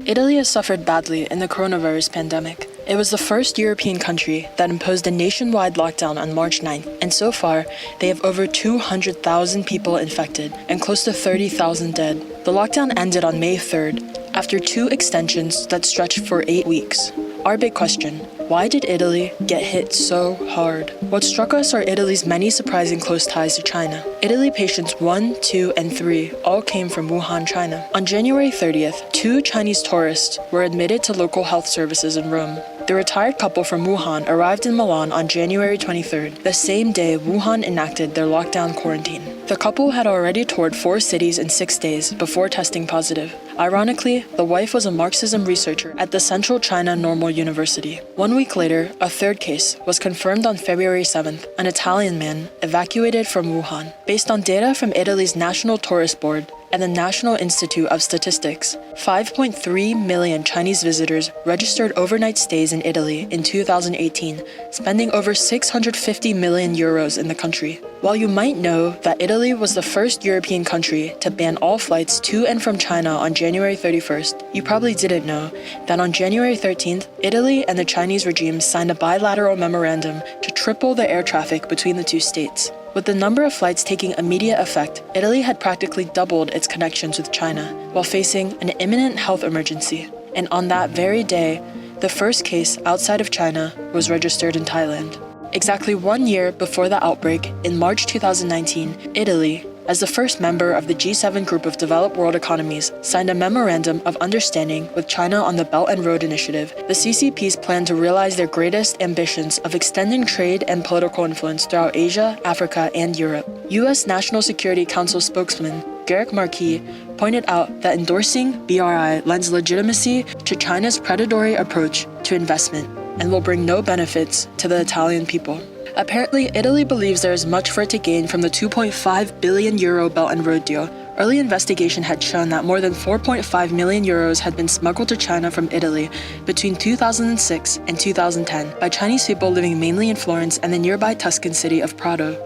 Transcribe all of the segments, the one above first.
Italy has suffered badly in the coronavirus pandemic. It was the first European country that imposed a nationwide lockdown on March 9th, and so far, they have over 200,000 people infected and close to 30,000 dead. The lockdown ended on May 3rd, after 2 extensions that stretched for 8 weeks. Our big question: why did Italy get hit so hard? What struck us are Italy's many surprising close ties to China. Italy patients 1, 2, and 3 all came from Wuhan, China. On January 30th, 2 Chinese tourists were admitted to local health services in Rome. The retired couple from Wuhan arrived in Milan on January 23rd, the same day Wuhan enacted their lockdown quarantine. The couple had already toured 4 cities in 6 days before testing positive. Ironically, the wife was a Marxism researcher at the Central China Normal University. 1 week later, a 3rd case was confirmed on February 7th, an Italian man evacuated from Wuhan. Based on data from Italy's National Tourist Board and the National Institute of Statistics, 5.3 million Chinese visitors registered overnight stays in Italy in 2018, spending over 650 million euros in the country. While you might know that Italy was the first European country to ban all flights to and from China on January 31st, you probably didn't know that on January 13th, Italy and the Chinese regime signed a bilateral memorandum to triple the air traffic between the 2 states. With the number of flights taking immediate effect, Italy had practically doubled its connections with China while facing an imminent health emergency. And on that very day, the first case outside of China was registered in Thailand. Exactly 1 year before the outbreak, in March 2019, Italy, as the first member of the G7 group of developed world economies, signed a memorandum of understanding with China on the Belt and Road Initiative. The CCP's plan to realize their greatest ambitions of extending trade and political influence throughout Asia, Africa, and Europe. U.S. National Security Council spokesman Garrick Markey pointed out that endorsing BRI lends legitimacy to China's predatory approach to investment and will bring no benefits to the Italian people. Apparently, Italy believes there is much for it to gain from the 2.5 billion euro Belt and Road deal. Early investigation had shown that more than 4.5 million euros had been smuggled to China from Italy between 2006 and 2010 by Chinese people living mainly in Florence and the nearby Tuscan city of Prato.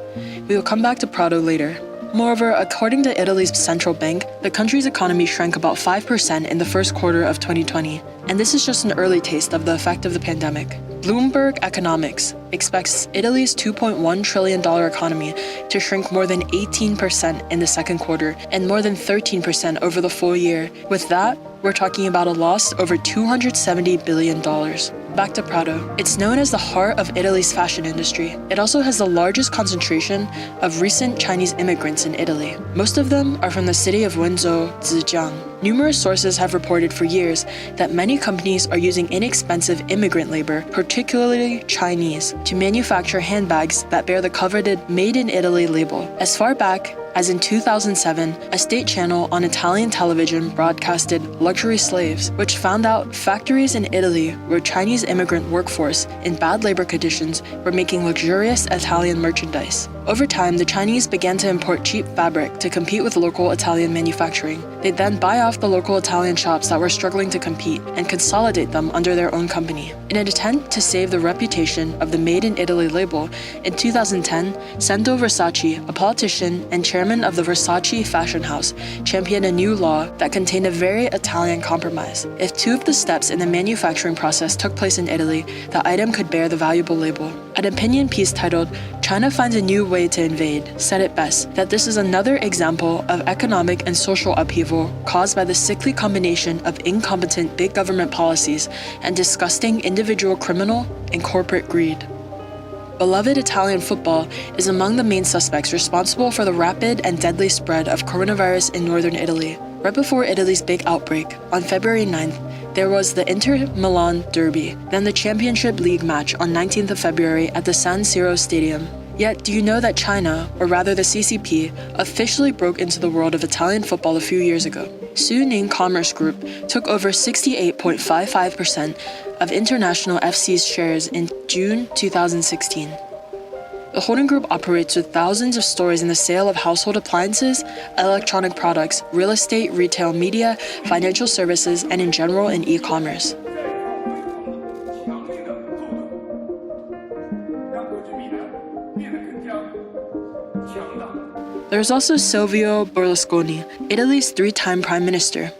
We will come back to Prato later. Moreover, according to Italy's central bank, the country's economy shrank about 5% in the first quarter of 2020, and this is just an early taste of the effect of the pandemic. Bloomberg Economics expects Italy's $2.1 trillion economy to shrink more than 18% in the second quarter and more than 13% over the full year. With that, we're talking about a loss over $270 billion. Back to Prato. It's known as the heart of Italy's fashion industry. It also has the largest concentration of recent Chinese immigrants in Italy. Most of them are from the city of Wenzhou, Zhejiang. Numerous sources have reported for years that many companies are using inexpensive immigrant labor, particularly Chinese, to manufacture handbags that bear the coveted Made in Italy label. As far back as in 2007, a state channel on Italian television broadcasted Luxury Slaves, which found out factories in Italy where Chinese immigrant workforce in bad labor conditions were making luxurious Italian merchandise. Over time, the Chinese began to import cheap fabric to compete with local Italian manufacturing. They'd then buy off the local Italian shops that were struggling to compete and consolidate them under their own company. In an attempt to save the reputation of the Made in Italy label, in 2010, Sento Versace, a politician and chairman of the Versace fashion house, championed a new law that contained a very Italian compromise. If 2 of the steps in the manufacturing process took place in Italy, the item could bear the valuable label. An opinion piece titled, "China Finds a New Way to Invade," said it best that this is another example of economic and social upheaval caused by the sickly combination of incompetent big government policies and disgusting individual criminal and corporate greed. Beloved Italian football is among the main suspects responsible for the rapid and deadly spread of coronavirus in northern Italy. Right before Italy's big outbreak, on February 9th, there was the Inter Milan Derby, then the Championship League match on 19th of February at the San Siro Stadium. Yet, do you know that China, or rather the CCP, officially broke into the world of Italian football a few years ago? Suning Commerce Group took over 68.55% of International FC's shares in June 2016. The holding group operates with thousands of stores in the sale of household appliances, electronic products, real estate, retail, media, financial services, and in general in e-commerce. There's also Silvio Berlusconi, Italy's 3-time prime minister.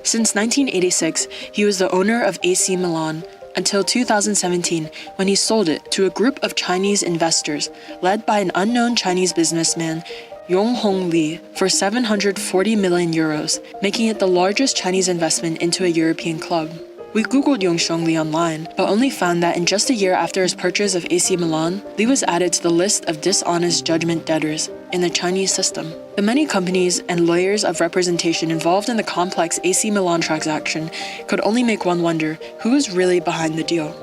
Since 1986, he was the owner of AC Milan until 2017 when he sold it to a group of Chinese investors led by an unknown Chinese businessman, Yonghong Li, for 740 million euros, making it the largest Chinese investment into a European club. We googled Yonghong Li online, but only found that in just a year after his purchase of AC Milan, Li was added to the list of dishonest judgment debtors in the Chinese system. The many companies and layers of representation involved in the complex AC Milan transaction could only make one wonder who is really behind the deal.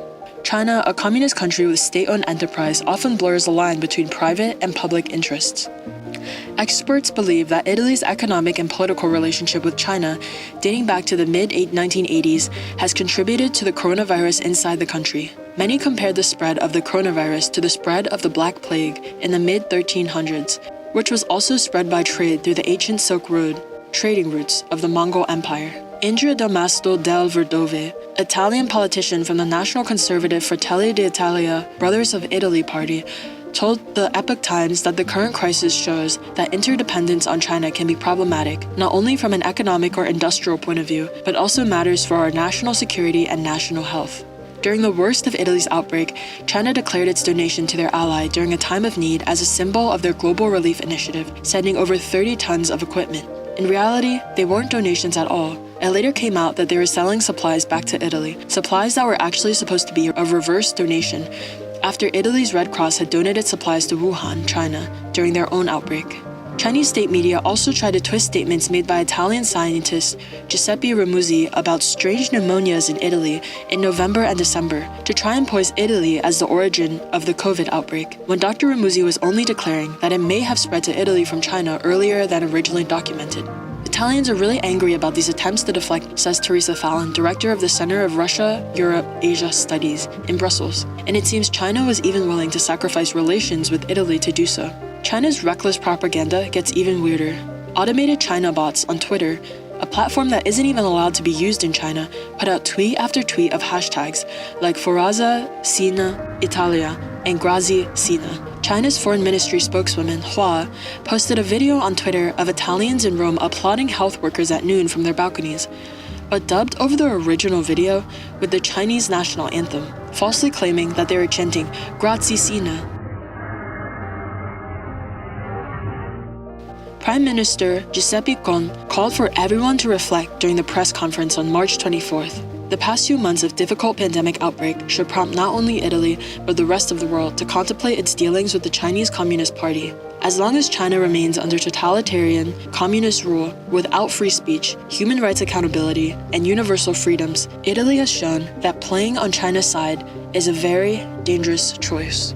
China, a communist country with state-owned enterprise, often blurs the line between private and public interests. Experts believe that Italy's economic and political relationship with China, dating back to the mid-1980s, has contributed to the coronavirus inside the country. Many compared the spread of the coronavirus to the spread of the Black Plague in the mid-1300s, which was also spread by trade through the ancient Silk Road, trading routes of the Mongol Empire. Andrea Delmastro Delle Vedove, Italian politician from the national conservative Fratelli d'Italia, Brothers of Italy party, told the Epoch Times that the current crisis shows that interdependence on China can be problematic, not only from an economic or industrial point of view, but also matters for our national security and national health. During the worst of Italy's outbreak, China declared its donation to their ally during a time of need as a symbol of their global relief initiative, sending over 30 tons of equipment. In reality, they weren't donations at all. It later came out that they were selling supplies back to Italy, supplies that were actually supposed to be a reverse donation, after Italy's Red Cross had donated supplies to Wuhan, China, during their own outbreak. Chinese state media also tried to twist statements made by Italian scientist Giuseppe Ramuzzi about strange pneumonias in Italy in November and December to try and poise Italy as the origin of the COVID outbreak, when Dr. Ramuzzi was only declaring that it may have spread to Italy from China earlier than originally documented. Italians are really angry about these attempts to deflect, says Teresa Fallon, director of the Center of Russia, Europe, Asia Studies in Brussels. And it seems China was even willing to sacrifice relations with Italy to do so. China's reckless propaganda gets even weirder. Automated China bots on Twitter, a platform that isn't even allowed to be used in China, put out tweet after tweet of hashtags like Forza Sina Italia and Grazie Sina. China's foreign ministry spokeswoman, Hua, posted a video on Twitter of Italians in Rome applauding health workers at noon from their balconies, but dubbed over the original video with the Chinese national anthem, falsely claiming that they were chanting Grazie Sina. Prime Minister Giuseppe Conte called for everyone to reflect during the press conference on March 24th. The past few months of difficult pandemic outbreak should prompt not only Italy, but the rest of the world to contemplate its dealings with the Chinese Communist Party. As long as China remains under totalitarian, communist rule without free speech, human rights accountability, and universal freedoms, Italy has shown that playing on China's side is a very dangerous choice.